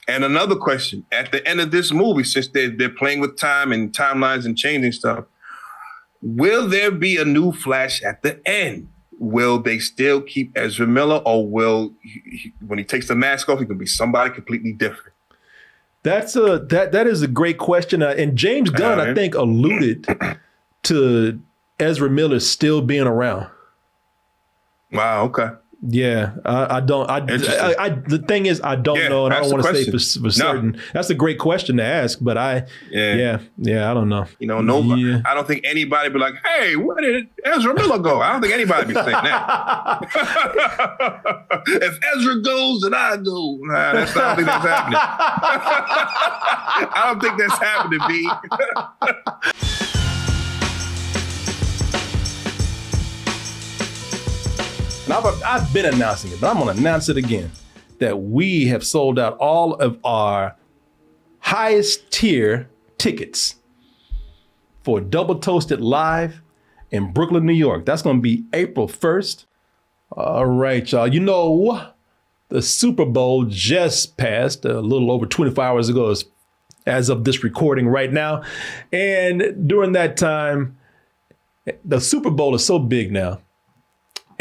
And another question, at the end of this movie, since they're playing with time and timelines and changing stuff, will there be a new Flash at the end? Will they still keep Ezra Miller, or will when he takes the mask off, he can be somebody completely different? That is a great question. And James Gunn, I think, alluded to Ezra Miller still being around. Wow. Okay. Yeah, I don't. The thing is, I don't know, and I don't want to say for certain. No. That's a great question to ask, but I don't know. You know, nobody. I don't think anybody be like, "Hey, where did Ezra Miller go?" I don't think anybody be saying that. If Ezra goes, then I go. Nah, I don't think that's happening. I don't think that's happening, B. I've been announcing it, but I'm going to announce it again, that we have sold out all of our highest tier tickets for Double Toasted Live in Brooklyn, New York. That's going to be April 1st. All right, y'all. You know, the Super Bowl just passed a little over 24 hours ago as of this recording right now. And during that time, the Super Bowl is so big now.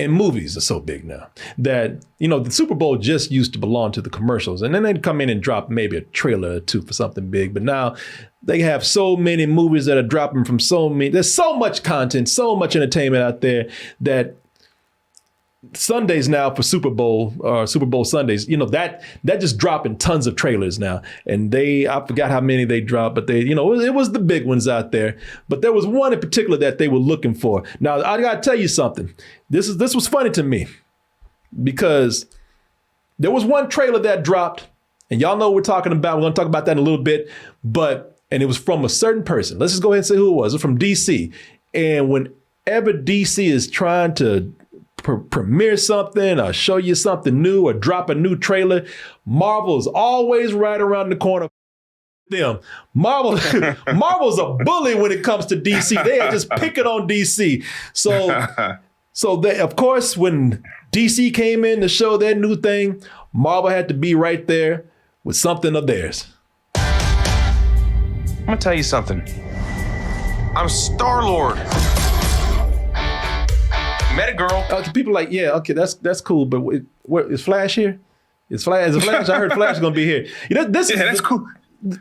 And movies are so big now that, you know, the Super Bowl just used to belong to the commercials. And then they'd come in and drop maybe a trailer or two for something big. But now they have so many movies that are dropping from so many. There's so much content, so much entertainment out there that Sundays now for Super Bowl Sundays, you know, that just dropping tons of trailers now. And I forgot how many they dropped, but it was the big ones out there. But there was one in particular that they were looking for. Now, I got to tell you something. This was funny to me because there was one trailer that dropped, and y'all know what we're talking about. We're going to talk about that in a little bit, and it was from a certain person. Let's just go ahead and say who it was. It was from DC. And whenever DC is trying to premiere something or show you something new or drop a new trailer, Marvel is always right around the corner. Marvel's a bully when it comes to DC. They are just picking on DC. So they, of course, when DC came in to show their new thing, Marvel had to be right there with something of theirs. I'm gonna tell you something. I'm Star-Lord. Met a girl. Okay, people are like, yeah, okay, that's cool, but is Flash here? Is Flash? I heard Flash is gonna be here. That's cool.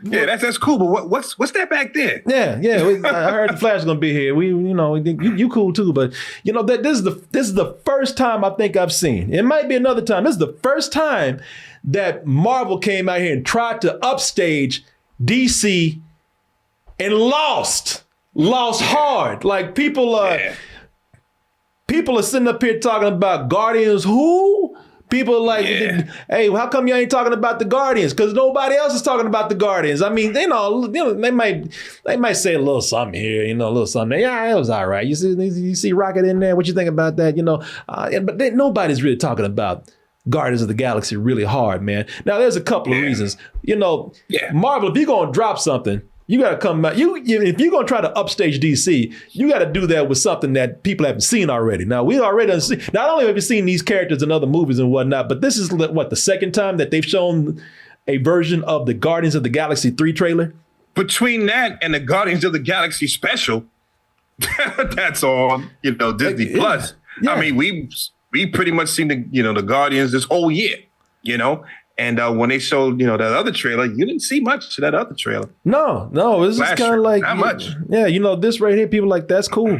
Yeah, that's cool. But what's that back there? Yeah. I heard the Flash is gonna be here. You cool too, but you know that this is the first time I think I've seen. It might be another time. This is the first time that Marvel came out here and tried to upstage DC and lost hard. Like people are sitting up here talking about Guardians. Who? People are like, hey, how come you ain't talking about the Guardians? Because nobody else is talking about the Guardians. I mean, they might say a little something here, a little something. Yeah, it was all right. You see Rocket in there. What you think about that? But nobody's really talking about Guardians of the Galaxy really hard, man. Now, there's a couple of reasons. Marvel, if you're going to drop something, you got to come back. If you're going to try to upstage DC, you got to do that with something that people haven't seen already. Now, we already seen, not only have we seen these characters in other movies and whatnot, but this is the second time that they've shown a version of the Guardians of the Galaxy 3 trailer? Between that and the Guardians of the Galaxy special, that's on, Disney Plus. Yeah. I mean, we pretty much seen the Guardians this whole year, And when they showed, that other trailer, you didn't see much of that other trailer. No, it's just kind of like, not much. Yeah, this right here, people like, that's cool.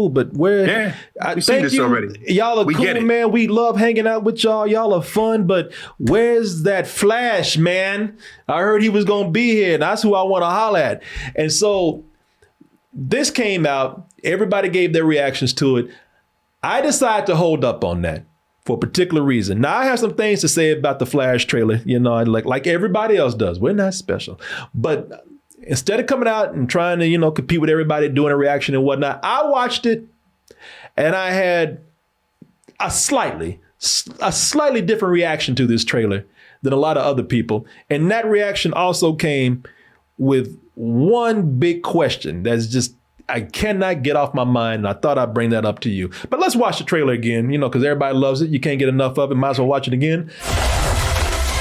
But we've seen this already. Y'all are cool, man. We love hanging out with y'all. Y'all are fun, but where's that Flash, man? I heard he was going to be here, and that's who I want to holler at. And so this came out. Everybody gave their reactions to it. I decided to hold up on that for a particular reason. Now, I have some things to say about the Flash trailer, like everybody else does. We're not special. But instead of coming out and trying to, compete with everybody, doing a reaction and whatnot, I watched it and I had a slightly different reaction to this trailer than a lot of other people. And that reaction also came with one big question that's just, I cannot get off my mind, and I thought I'd bring that up to you. But let's watch the trailer again, because everybody loves it. You can't get enough of it. Might as well watch it again.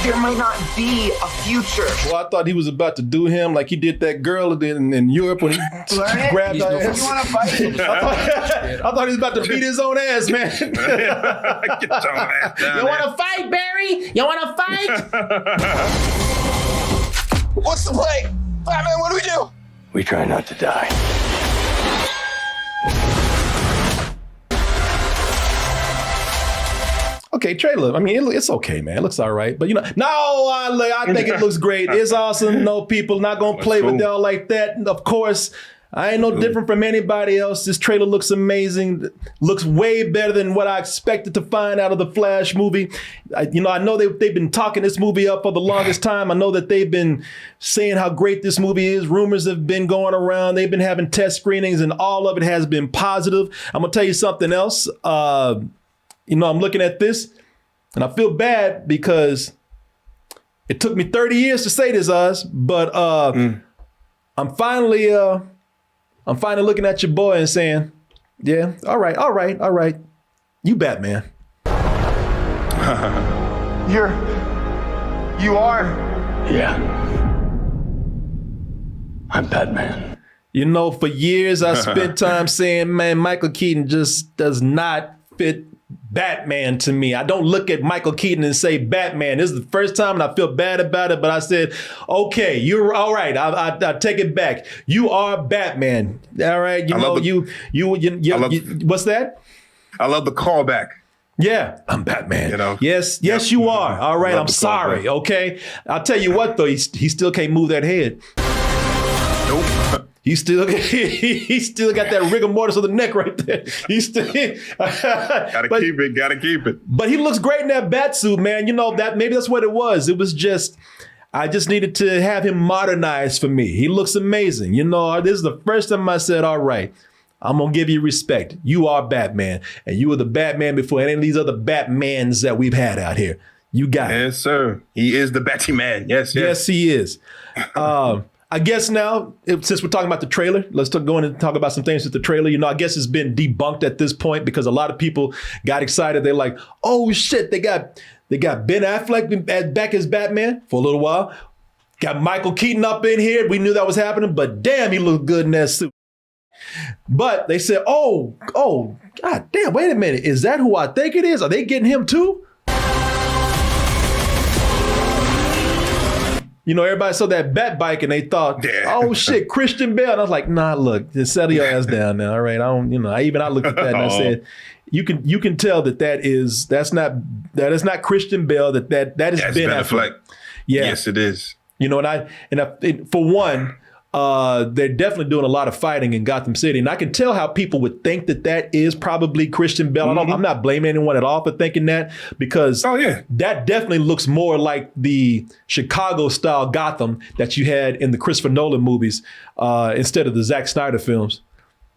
There might not be a future. Well, I thought he was about to do him like he did that girl in Europe when he grabbed her ass. You want to fight? I thought he was about to beat his own ass, man. Get your ass down You there. want to fight, Barry? You want to fight? What's the play? Batman, what do we do? We try not to die. Okay, trailer. I mean, it's okay, man. It looks all right. But, I think it looks great. It's awesome. No, people not going to play with y'all like that. And of course, I ain't no different from anybody else. This trailer looks amazing. Looks way better than what I expected to find out of the Flash movie. I know they've been talking this movie up for the longest time. I know that they've been saying how great this movie is. Rumors have been going around. They've been having test screenings, and all of it has been positive. I'm going to tell you something else. I'm looking at this and I feel bad because it took me 30 years to say this, but I'm finally looking at your boy and saying, yeah, all right. You Batman. You are. Yeah. I'm Batman. For years I spent time saying, man, Michael Keaton just does not fit Batman to me. I don't look at Michael Keaton and say Batman. This is the first time and I feel bad about it, but I said, okay, you're all right. I take it back. You are Batman. All right. What's that? I love the callback. Yeah, I'm Batman. Yes, Yep. you are. All right, I'm the sorry. callback. Okay. I'll tell you what, though, he still can't move that head. Nope. He still got that rigor mortis of the neck right there. He still Gotta keep it. But he looks great in that bat suit, man. That maybe that's what it was. It was just I just needed to have him modernized for me. He looks amazing. This is the first time I said, all right, I'm gonna give you respect. You are Batman, and you were the Batman before any of these other Batmans that we've had out here. You got it. Yes, sir. He is the Batman. Yes. Yes, he is. I guess now, since we're talking about the trailer, let's go in and talk about some things with the trailer. I guess it's been debunked at this point because a lot of people got excited. They're like, oh shit, they got Ben Affleck back as Batman for a little while. Got Michael Keaton up in here. We knew that was happening, but damn, he looked good in that suit. But they said, oh, god damn, wait a minute. Is that who I think it is? Are they getting him too? Everybody saw that bat bike and they thought, oh shit, Christian Bale. And I was like, nah, look, just settle your ass down now. All right. I looked at that and I said, you can tell that is not Christian Bale, that is Ben Affleck. Yeah. Yes, it is. For one, they're definitely doing a lot of fighting in Gotham City. And I can tell how people would think that is probably Christian Bale. Mm-hmm. I'm not blaming anyone at all for thinking that because that definitely looks more like the Chicago style Gotham that you had in the Christopher Nolan movies instead of the Zack Snyder films.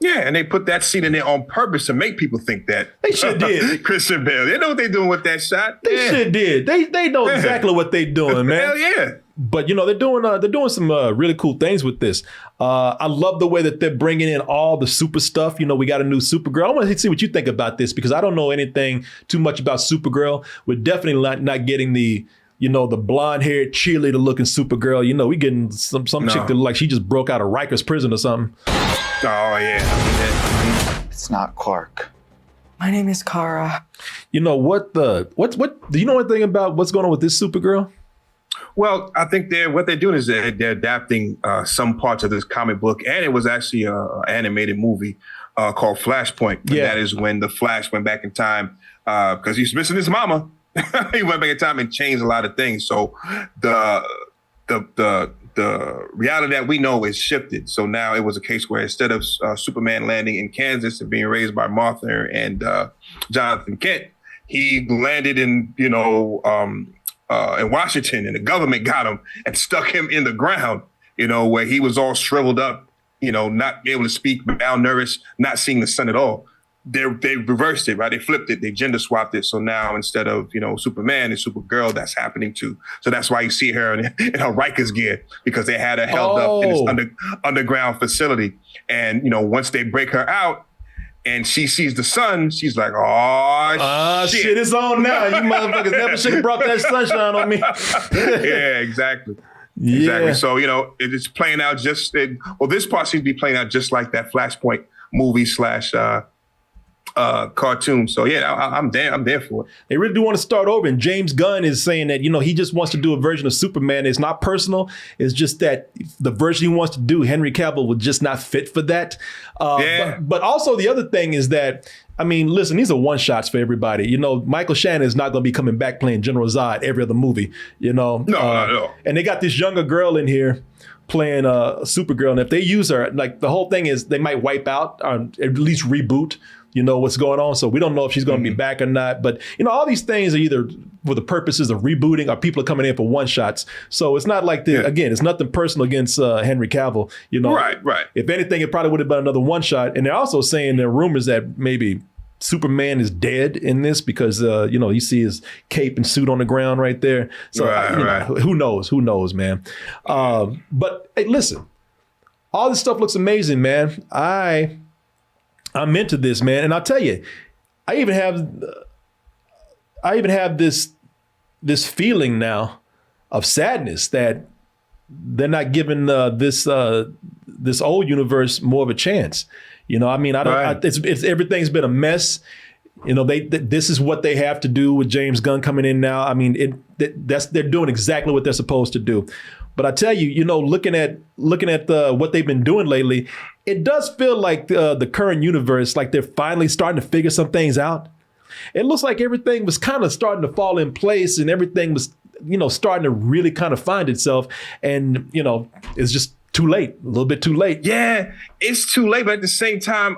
Yeah, and they put that scene in there on purpose to make people think that. They sure did. Christian Bale. They know what they're doing with that shot. They sure did. They know exactly what they're doing, man. Hell yeah. But they're doing some really cool things with this. I love the way that they're bringing in all the super stuff. We got a new Supergirl. I want to see what you think about this because I don't know anything too much about Supergirl. We're definitely not getting the blonde-haired cheerleader looking Supergirl. We getting some chick that like she just broke out of Rikers prison or something. Oh yeah. It's not Clark. My name is Kara. What do you know anything about what's going on with this Supergirl? Well, I think what they're doing is they're adapting some parts of this comic book, and it was actually an animated movie called Flashpoint. And that is when the Flash went back in time because he's missing his mama. He went back in time and changed a lot of things. So the reality that we know is shifted. So now it was a case where instead of Superman landing in Kansas and being raised by Martha and Jonathan Kent, he landed in Washington, and the government got him and stuck him in the ground, where he was all shriveled up, not able to speak, malnourished, not seeing the sun at all. They reversed it, right? They flipped it. They gender swapped it. So now instead of, Superman, it's Supergirl that's happening too. So that's why you see her in her Rikers gear, because they had her held up in this underground facility. And, once they break her out, and she sees the sun, she's like, oh, shit, it's on now. You motherfuckers never should have brought that sunshine on me. Yeah, exactly. Yeah. Exactly. So, it's playing out this part seems to be playing out just like that Flashpoint movie / cartoon. So yeah, I'm there for it. They really do want to start over. And James Gunn is saying that, he just wants to do a version of Superman. It's not personal. It's just that the version he wants to do, Henry Cavill would just not fit for that. But also the other thing is that, listen, these are one shots for everybody. Michael Shannon is not going to be coming back playing General Zod every other movie, No. And they got this younger girl in here playing Supergirl. And if they use her, like the whole thing is they might wipe out or at least reboot what's going on. So we don't know if she's going to be back or not. But, all these things are either for the purposes of rebooting or people are coming in for one shots. So it's not like again, it's nothing personal against Henry Cavill. Right. If anything, it probably would have been another one shot. And they're also saying there are rumors that maybe Superman is dead in this because, you see his cape and suit on the ground right there. So who knows? Who knows, man? But hey, listen, all this stuff looks amazing, man. I'm into this, man. And I'll tell you, I even have this feeling now of sadness that they're not giving this old universe more of a chance. It's everything's been a mess. This is what they have to do with James Gunn coming in now. They're doing exactly what they're supposed to do. But I tell you, looking at what they've been doing lately, it does feel like the current universe, like they're finally starting to figure some things out. It looks like everything was kind of starting to fall in place and everything was, starting to really kind of find itself. And, it's just too late, a little bit too late. Yeah, it's too late. But at the same time,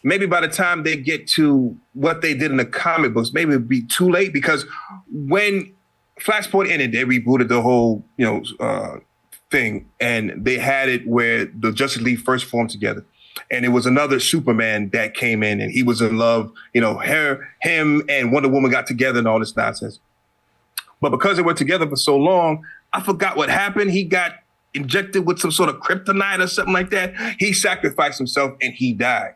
maybe by the time they get to what they did in the comic books, maybe it'd be too late because when Flashpoint ended, they rebooted the whole, thing, and they had it where the Justice League first formed together, and it was another Superman that came in, and he was in love. Him and Wonder Woman got together and all this nonsense. But because they were together for so long, I forgot what happened. He got injected with some sort of kryptonite or something like that. He sacrificed himself and he died.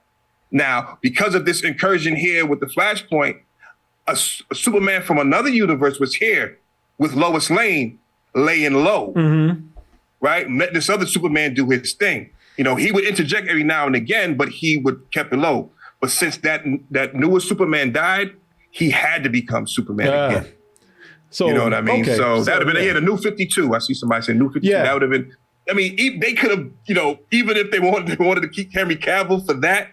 Now, because of this incursion here with the Flashpoint, a Superman from another universe was here with Lois Lane laying low, right? Let this other Superman do his thing. He would interject every now and again, but he would kept it low. But since that newest Superman died, he had to become Superman again. So you know what I mean? Okay. So that would have been, the New 52. I see somebody saying New 52. Yeah. That would have been, they could have, even if they wanted to keep Henry Cavill for that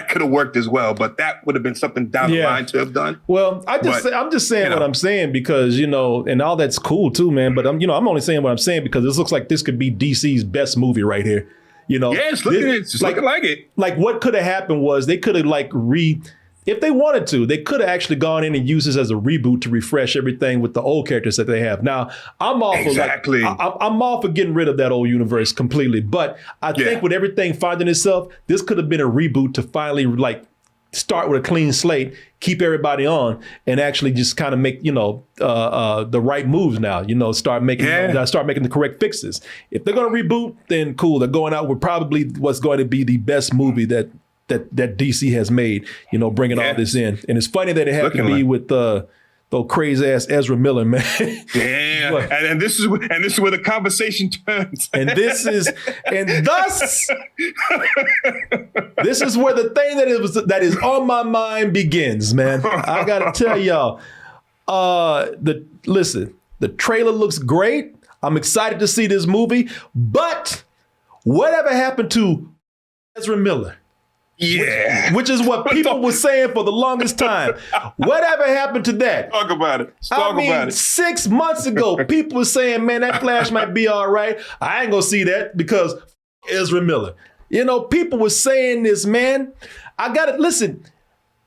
could have worked as well, but that would have been something down the line to have done. Well, I'm just saying what I'm saying because, and all that's cool too, man. But I'm only saying what I'm saying because this looks like this could be DC's best movie right here. Yeah, it's looking like it. Like what could have happened was they could have if they wanted to, they could have actually gone in and used this as a reboot to refresh everything with the old characters that they have. Now, I'm all for I'm all for getting rid of that old universe completely. But I think with everything finding itself, this could have been a reboot to finally start with a clean slate, keep everybody on, and actually just kind of make the right moves now. Start making the correct fixes. If they're going to reboot, then cool. They're going out with probably what's going to be the best movie that DC has made, bringing all this in. And it's funny that it happened to be with the crazy ass Ezra Miller, man. Yeah. But, and this is where the conversation turns. This is where the thing that is on my mind begins, man. I gotta tell y'all, the trailer looks great. I'm excited to see this movie, but whatever happened to Ezra Miller? Yeah. Which is what people were saying for the longest time. Whatever happened to that? Talk about it. Talk about it. 6 months ago, people were saying, man, that Flash might be all right. I ain't gonna see that because Ezra Miller. People were saying this, man. I gotta listen.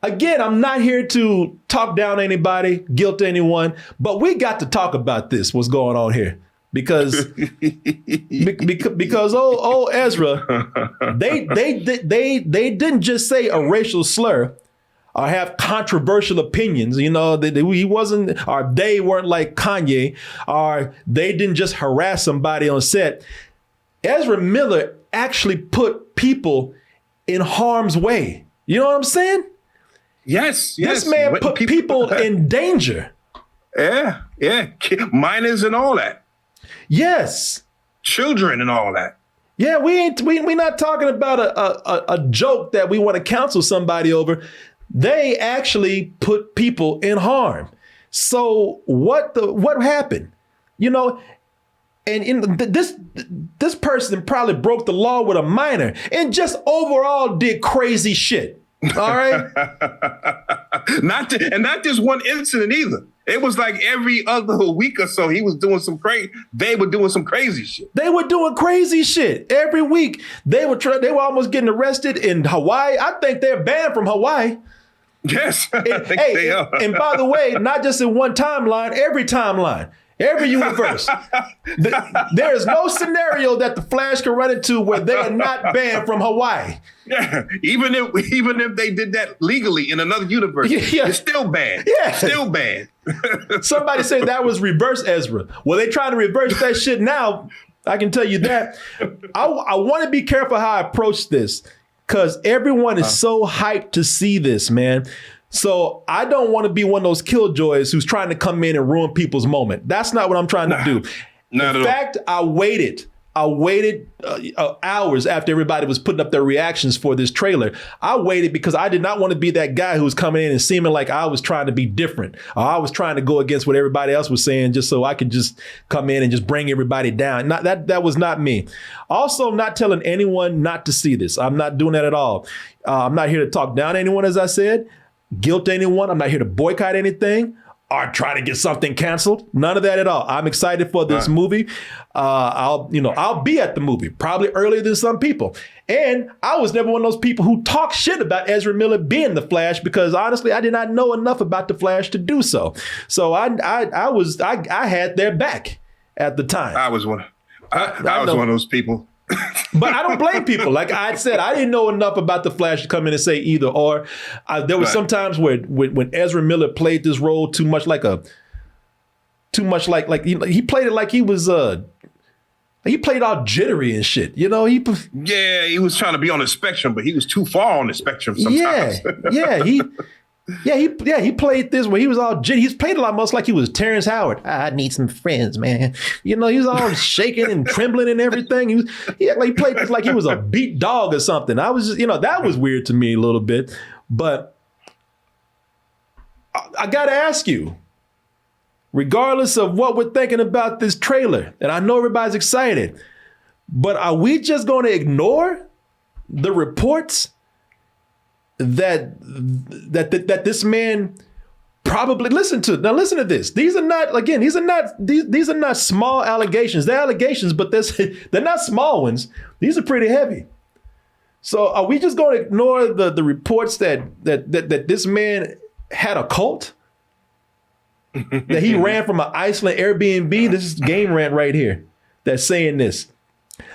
Again, I'm not here to talk down anybody, guilt anyone, but we got to talk about this, what's going on here. Because old Ezra, they didn't just say a racial slur or have controversial opinions. He wasn't, or they weren't like Kanye, or they didn't just harass somebody on set. Ezra Miller actually put people in harm's way. You know what I'm saying? Yes. This man put people in danger. Yeah. Minors and all that. Yes. Children and all that. Yeah, we not talking about a joke that we want to counsel somebody over. They actually put people in harm. So what happened? You know, and this person probably broke the law with a minor and just overall did crazy shit. All right. Not just one incident either. It was like every other week or so he was doing some crazy. They were doing some crazy shit. They were doing crazy shit every week. They were almost getting arrested in Hawaii. I think they're banned from Hawaii. Yes, I think they are. And by the way, not just in one timeline, every timeline. Every universe. There is no scenario that the Flash can run into where they are not banned from Hawaii. Yeah, even if they did that legally in another universe, it's still banned. Yeah, still banned. Somebody said that was reverse Ezra. Well, they trying to reverse that shit now. I can tell you that. I want to be careful how I approach this because everyone is so hyped to see this, man. So I don't want to be one of those killjoys who's trying to come in and ruin people's moment. That's not what I'm trying to do. In fact, I waited hours after everybody was putting up their reactions for this trailer. I waited because I did not want to be that guy who was coming in and seeming like I was trying to be different. Or I was trying to go against what everybody else was saying just so I could just come in and just bring everybody down. That was not me. Also, not telling anyone not to see this. I'm not doing that at all. I'm not here to talk down to anyone, as I said. Guilt anyone. I'm not here to boycott anything or try to get something canceled. None of that at all. I'm excited for this movie. I'll be at the movie probably earlier than some people. And I was never one of those people who talk shit about Ezra Miller being the Flash because honestly, I did not know enough about the Flash to do so. So I had their back at the time. I was one of those people. But I don't blame people. Like I said, I didn't know enough about the Flash to come in and say either or. There was some times where when Ezra Miller played this role too much like he played it like he was he played all jittery and shit. You know, he was trying to be on the spectrum, but he was too far on the spectrum sometimes. He played this where he was all jitty. He's played a lot most like he was Terrence Howard. I need some friends, man. You know, he was all shaking and trembling and everything. He played this like he was a beat dog or something. I was just, that was weird to me a little bit. But I got to ask you, regardless of what we're thinking about this trailer, and I know everybody's excited, but are we just going to ignore the reports that this man probably listen to this. These are not small allegations. They're allegations, but they're not small ones. These are pretty heavy. So are we just going to ignore the reports that this man had a cult? That he ran from an Iceland Airbnb? This is Game Rant right here that's saying this.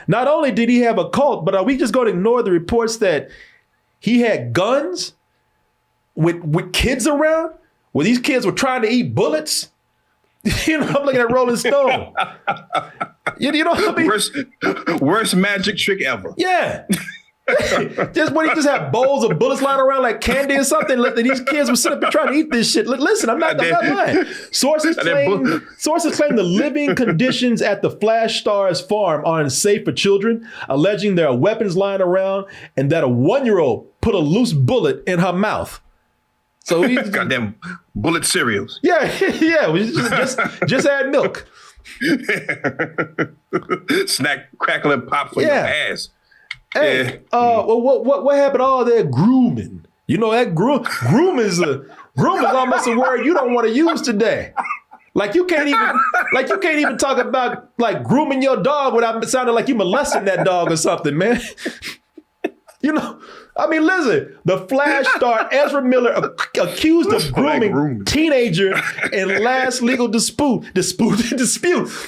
Not only did he have a cult, but are we just going to ignore the reports that he had guns with kids around, where these kids were trying to eat bullets? I'm looking at Rolling Stone. You know what I mean? Worst magic trick ever. Yeah. Just when he just had bowls of bullets lying around like candy or something. These kids were sitting up and trying to eat this shit. Listen, I'm not lying. Sources claim the living conditions at the Flash Star's farm are unsafe for children, alleging there are weapons lying around and that a 1-year-old put a loose bullet in her mouth. So he goddamn bullet cereals. Yeah. Just add milk. Snack, crackle, and pop for your ass. Hey, what happened to all that grooming? You know, that groom is almost a word you don't want to use today. Like you can't even talk about like grooming your dog without sounding like you molesting that dog or something, man. You know, I mean, listen, the Flash star Ezra Miller accused of grooming teenager in last legal dispute.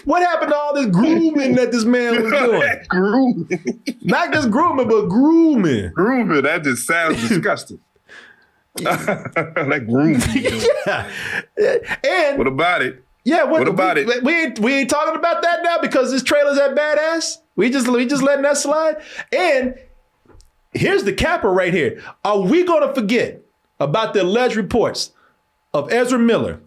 What happened to all this grooming that this man was doing? Grooming. Not just grooming, but grooming. Grooming, that just sounds disgusting. Like grooming. Yeah. And what about it? Yeah, what about it? We ain't talking about that now because this trailer's that badass. We just letting that slide. And here's the capper right here. Are we going to forget about the alleged reports of Ezra Miller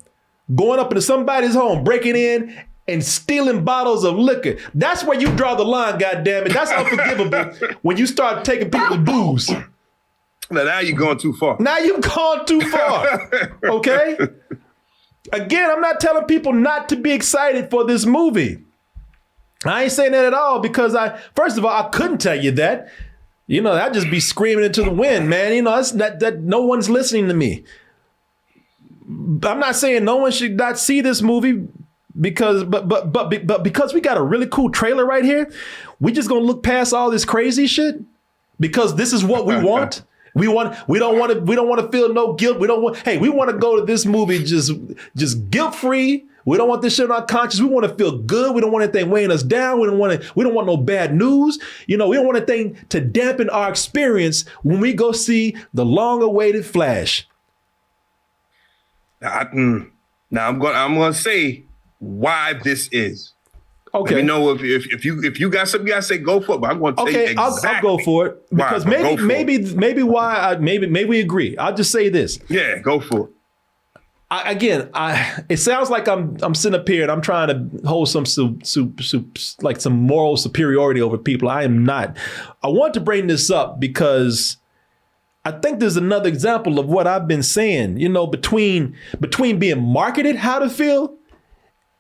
going up into somebody's home, breaking in and stealing bottles of liquor? That's where you draw the line, goddammit. That's unforgivable when you start taking people's booze. Now you're going too far. Now you've gone too far, okay? Again, I'm not telling people not to be excited for this movie. I ain't saying that at all because first of all, I couldn't tell you that. You know, I'd just be screaming into the wind, man. You know, it's not that no one's listening to me. I'm not saying no one should not see this movie because, but because we got a really cool trailer right here, we just gonna look past all this crazy shit because this is what we want. We don't want to feel no guilt. We want to go to this movie just guilt free. We don't want this shit on our conscience. We want to feel good. We don't want anything weighing us down. We don't want no bad news. You know, we don't want anything to dampen our experience when we go see the long awaited Flash. Now I'm going to say why this is. Okay. Let me know if you got something you got to say, go for it. But I'm going to tell you exactly. I'll go for it because maybe we agree. I'll just say this. Yeah, go for it. It sounds like I'm sitting up here and I'm trying to hold some moral superiority over people. I am not. I want to bring this up because I think there's another example of what I've been saying. You know, between being marketed how to feel.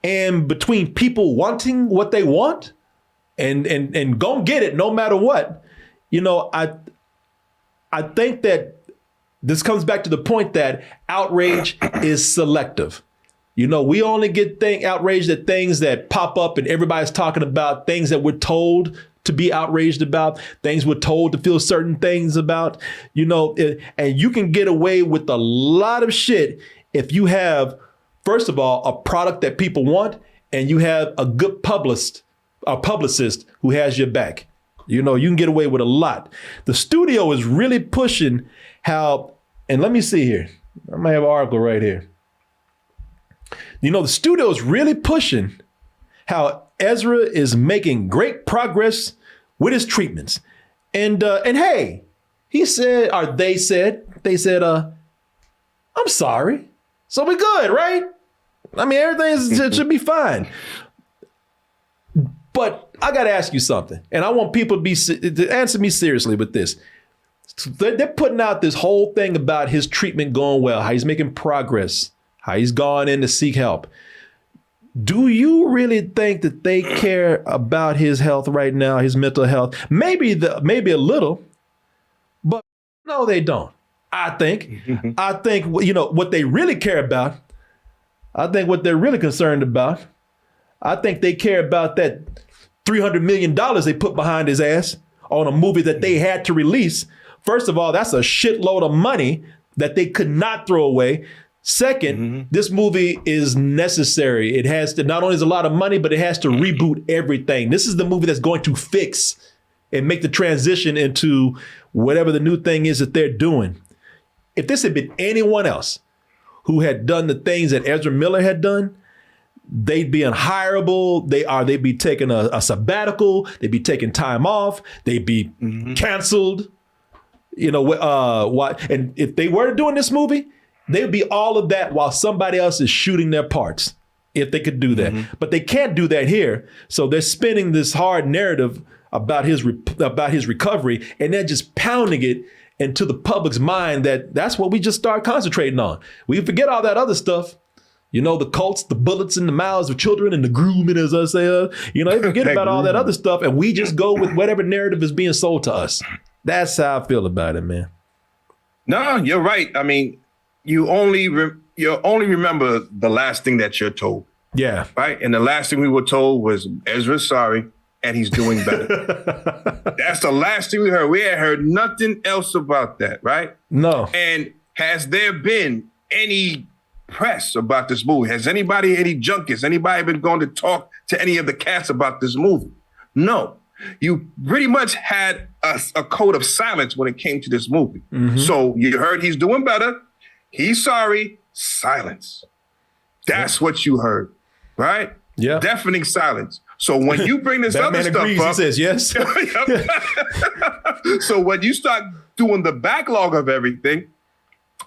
And between people wanting what they want and gonna get it no matter what, you know, I think that this comes back to the point that outrage is selective. You know, we only get outraged at things that pop up and everybody's talking about, things that we're told to be outraged about, things we're told to feel certain things about, you know, and you can get away with a lot of shit if you have, first of all, a product that people want, and you have a good publicist who has your back. You know, you can get away with a lot. The studio is really pushing how, and let me see here. I might have an article right here. You know, the studio is really pushing how Ezra is making great progress with his treatments. And hey, he said, or they said, I'm sorry. So we good, right? I mean, everything should be fine. But I got to ask you something. And I want people to answer me seriously with this. They're putting out this whole thing about his treatment going well, how he's making progress, how he's gone in to seek help. Do you really think that they care about his health right now, his mental health? Maybe a little, but no, they don't. I think, you know, what they really care about, I think what they're really concerned about, I think they care about that $300 million they put behind his ass on a movie that they had to release. First of all, that's a shitload of money that they could not throw away. Second, this movie is necessary. It has to, not only is a lot of money, but it has to reboot everything. This is the movie that's going to fix and make the transition into whatever the new thing is that they're doing. If this had been anyone else who had done the things that Ezra Miller had done, they'd be unhireable. They'd be taking a sabbatical. They'd be taking time off. They'd be canceled. You know, what? And if they were doing this movie, they'd be all of that while somebody else is shooting their parts, if they could do that. But they can't do that here. So they're spinning this hard narrative about his recovery, and they're just pounding it into the public's mind that's what we just start concentrating on. We forget all that other stuff. You know, the cults, the bullets in the mouths of children, and the grooming, as I say, you know, they forget about all that other stuff, and we just go with whatever narrative is being sold to us. That's how I feel about it, man. No, you're right. I mean, you only remember the last thing that you're told. Yeah. Right? And the last thing we were told was Ezra's sorry and he's doing better. That's the last thing we heard. We had heard nothing else about that, right? No. And has there been any press about this movie? Has any junkies, anybody been going to talk to any of the cast about this movie? No. You pretty much had a code of silence when it came to this movie. So you heard he's doing better. He's sorry. Silence. That's what you heard, right? Yeah. Deafening silence. So when you bring this other Batman stuff agrees, up, he says yes. so when you start doing the backlog of everything,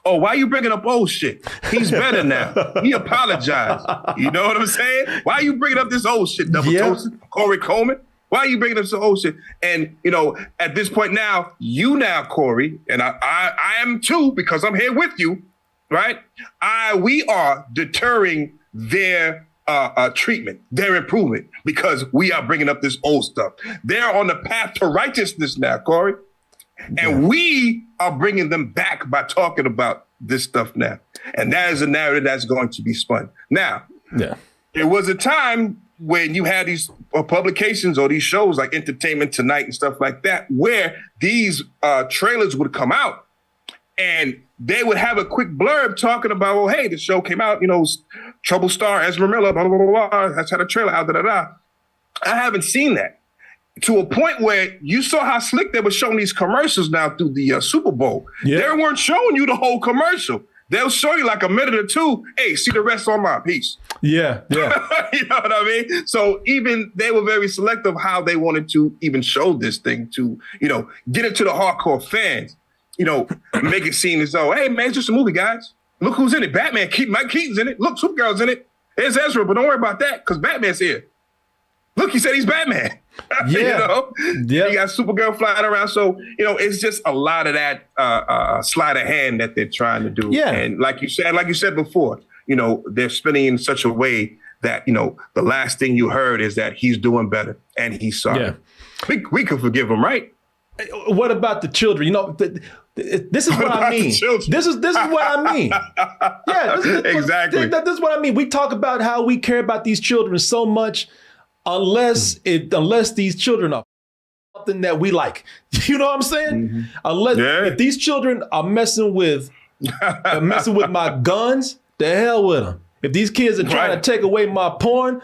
oh, why are you bringing up old shit? He's better now. He apologized. You know what I'm saying? Why are you bringing up this old shit, Double Toasted? Corey Coleman? Why are you bringing up this old shit? And, you know, at this point now, Corey, and I am too, because I'm here with you, right? We are deterring their treatment, their improvement, because we are bringing up this old stuff. They're on the path to righteousness now, Corey. And we are bringing them back by talking about this stuff now. And that is a narrative that's going to be spun. Now, there was a time when you had these publications or these shows like Entertainment Tonight and stuff like that, where these trailers would come out and they would have a quick blurb talking about, well, hey, the show came out, you know, Trouble Star, Ezra Miller, blah, blah, blah, blah, that's had a trailer out, I haven't seen that. To a point where you saw how slick they were showing these commercials now through the Super Bowl. They weren't showing you the whole commercial. They'll show you like a minute or two. Hey, see the rest online. Peace. Yeah. You know what I mean? So even they were very selective how they wanted to even show this thing to, you know, get it to the hardcore fans. You know, make it seem as though, hey, man, it's just a movie, guys. Look who's in it. Batman, Mike Keaton's in it. Look, Supergirl's in it. There's Ezra, but don't worry about that because Batman's here. Look, he said he's Batman. You know? You got Supergirl flying around. So, you know, it's just a lot of that sleight of hand that they're trying to do. And like you said before, you know, they're spinning in such a way that, you know, the last thing you heard is that he's doing better and he's sorry. We could forgive him, right? What about the children? You know, this is what I mean. This is what I mean. Exactly. This is what I mean. We talk about how we care about these children so much. Unless these children are something that we like, you know what I'm saying? If these children are messing with my guns, the hell with them. If these kids are trying to take away my porn,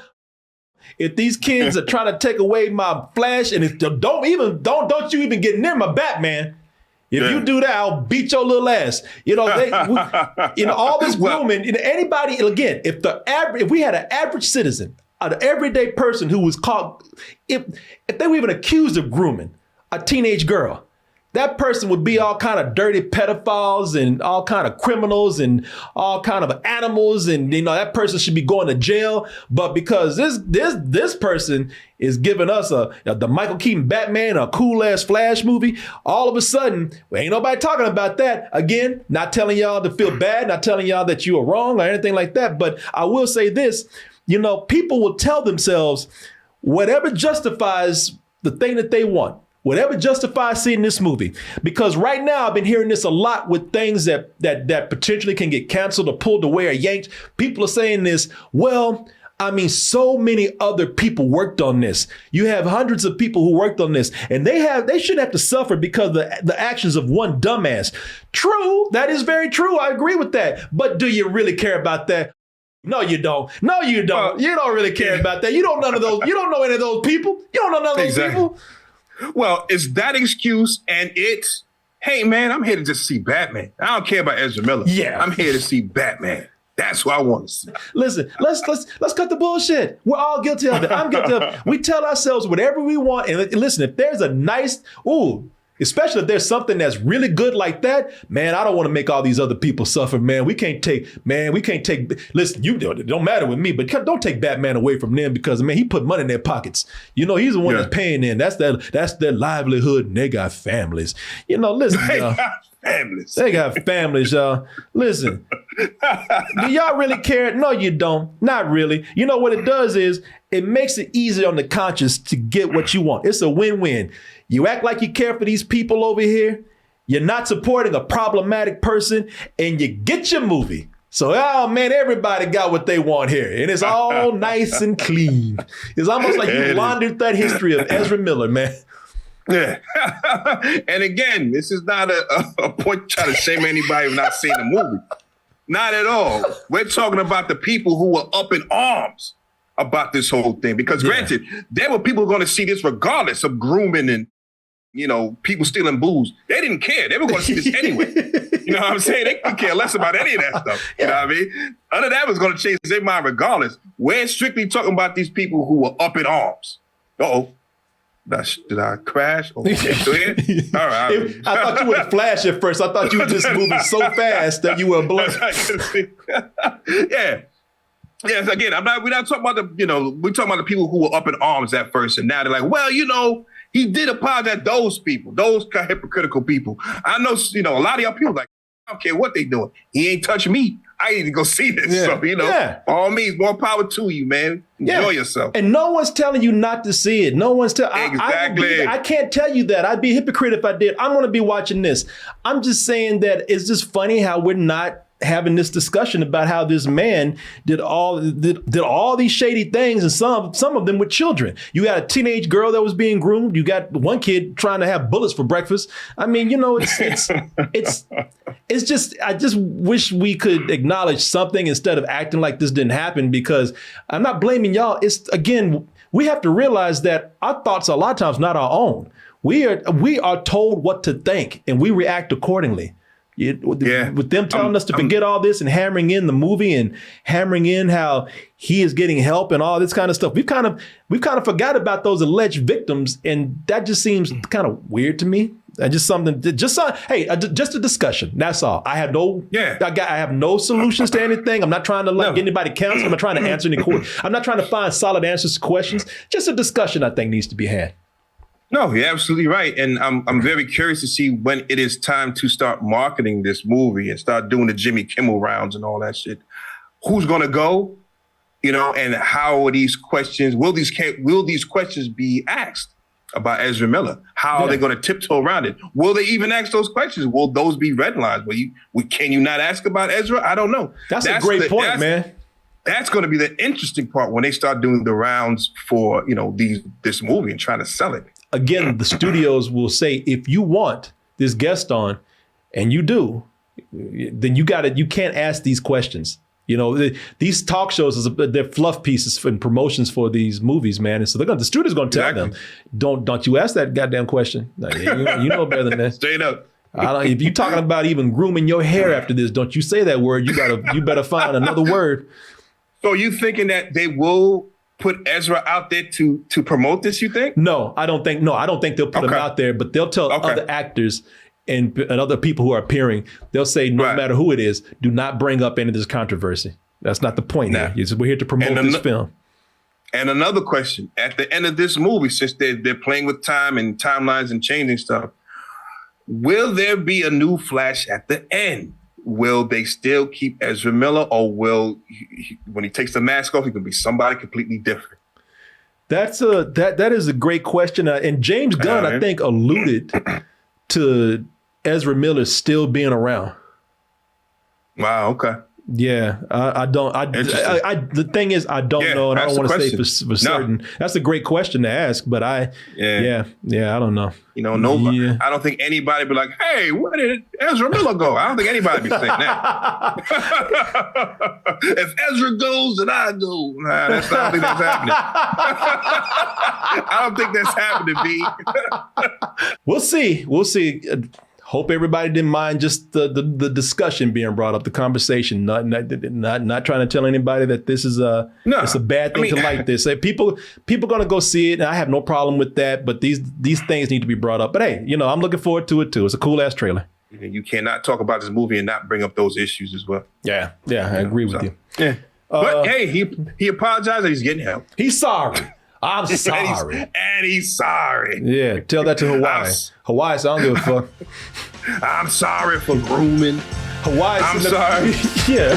if these kids are trying to take away my Flash, and don't you even get near my Batman. If you do that, I'll beat your little ass. You know, all this grooming. Anybody again? If we had an average citizen, an everyday person who was caught, if they were even accused of grooming a teenage girl, that person would be all kind of dirty pedophiles and all kind of criminals and all kind of animals, and you know that person should be going to jail. But because this person is giving us the Michael Keaton Batman, a cool ass Flash movie, all of a sudden, ain't nobody talking about that. Again, not telling y'all to feel bad, not telling y'all that you are wrong or anything like that. But I will say this. You know, people will tell themselves whatever justifies the thing that they want, whatever justifies seeing this movie. Because right now I've been hearing this a lot with things that potentially can get canceled or pulled away or yanked. People are saying this, well, I mean, so many other people worked on this. You have hundreds of people who worked on this, and they shouldn't have to suffer because of the actions of one dumbass. True, that is very true. I agree with that. But do you really care about that? No, you don't. No, you don't. You don't really care about that. You don't know any of those people. You don't know none of those people. Well, it's that excuse, and it's, hey man, I'm here to just see Batman. I don't care about Ezra Miller. Yeah, I'm here to see Batman. That's what I want to see. Listen, let's cut the bullshit. We're all guilty of it. I'm guilty of it. We tell ourselves whatever we want, and listen, if there's a nice, especially if there's something that's really good like that, man, I don't want to make all these other people suffer, man. We can't take, listen, it don't matter with me, but don't take Batman away from them because, man, he put money in their pockets. You know, he's the one that's paying them. That's their livelihood, and they got families. You know, listen, they got families, y'all. Listen, do y'all really care? No, you don't. Not really. You know what it does is it makes it easier on the conscience to get what you want. It's a win-win. You act like you care for these people over here. You're not supporting a problematic person, and you get your movie. So, oh man, everybody got what they want here, and it's all nice and clean. It's almost like you laundered that history of Ezra Miller, man. Yeah. And again, this is not a point to try to shame anybody who's not seen the movie. Not at all. We're talking about the people who were up in arms about this whole thing. Because granted, there were people going to see this regardless of grooming and people stealing booze. They didn't care. They were going to see this anyway. You know what I'm saying? They could care less about any of that stuff. You know what I mean? None of that was going to change their mind regardless. We're strictly talking about these people who were up in arms. Uh-oh. Did I crash? Okay, clear? All right. I thought you would flash at first. I thought you were just moving so fast that you were blown. Yeah. Yes, again, we're not talking about we're talking about the people who were up in arms at first, and now they're like, well, he did apologize to those people, those kind of hypocritical people. I know, a lot of y'all people like, I don't care what they doing. He ain't touching me. I need to go see this. Yeah. So, by all means, more power to you, man. Enjoy yourself. And no one's telling you not to see it. No one's telling. Exactly. I can't tell you that. I'd be a hypocrite if I did. I'm going to be watching this. I'm just saying that it's just funny how we're not having this discussion about how this man did all these shady things, and some of them with children. You got a teenage girl that was being groomed. You got one kid trying to have bullets for breakfast. I mean, it's just, I just wish we could acknowledge something instead of acting like this didn't happen, because I'm not blaming y'all. It's, again, we have to realize that our thoughts are a lot of times not our own. We are told what to think, and we react accordingly. With them telling us to forget all this and hammering in the movie and hammering in how he is getting help and all this kind of stuff, we've kind of forgot about those alleged victims, and that just seems kind of weird to me. Just a discussion. That's all. I have no solutions to anything. I'm not trying to get anybody canceled. I'm not trying to answer any questions. I'm not trying to find solid answers to questions. Just a discussion I think needs to be had. No, you're absolutely right. And I'm very curious to see when it is time to start marketing this movie and start doing the Jimmy Kimmel rounds and all that shit. Who's going to go? And how are these questions? Will these questions be asked about Ezra Miller? How are they going to tiptoe around it? Will they even ask those questions? Will those be red lines? Can you not ask about Ezra? I don't know. That's a great point, man. That's going to be the interesting part when they start doing the rounds for, this movie and trying to sell it. Again, the studios will say, if you want this guest on, and you do, then you can't ask these questions. These talk shows, they're fluff pieces and promotions for these movies, man. And so the studio's going to tell them, don't you ask that goddamn question. You know better than that. Straight up. If you're talking about even grooming your hair after this, don't you say that word. You better find another word. So you thinking that they will put Ezra out there to promote this, you think? No, I don't think they'll put him out there, but they'll tell other actors and other people who are appearing, they'll say, no matter who it is, do not bring up any of this controversy. That's not the point now. We're here to promote this film. And another question, at the end of this movie, since they're playing with time and timelines and changing stuff, will there be a new Flash at the end? Will they still keep Ezra Miller, or will when he takes the mask off, he can be somebody completely different? That is a great question. And James Gunn, I think, alluded to Ezra Miller still being around. Wow. Okay. Yeah, the thing is, I don't know, and I don't want to say for certain. That's a great question to ask, but I don't know. Nobody. I don't think anybody be like, "Hey, where did Ezra Miller go?" I don't think anybody be saying that. If Ezra goes, then I go. Nah, I don't think that's happening. I don't think that's happening, B. We'll see. Hope everybody didn't mind just the discussion being brought up, the conversation. Not trying to tell anybody that this is it's a bad thing to like this. People gonna go see it, and I have no problem with that. But these things need to be brought up. But hey, I'm looking forward to it too. It's a cool ass trailer. You cannot talk about this movie and not bring up those issues as well. Yeah, I agree with you. Yeah, but hey, he apologized and he's getting help. He's sorry. I'm sorry. And he's sorry. Yeah, tell that to Hawaii. Hawaii, so I don't give a fuck. I'm sorry for grooming. Hawaii. I'm sorry. Yeah.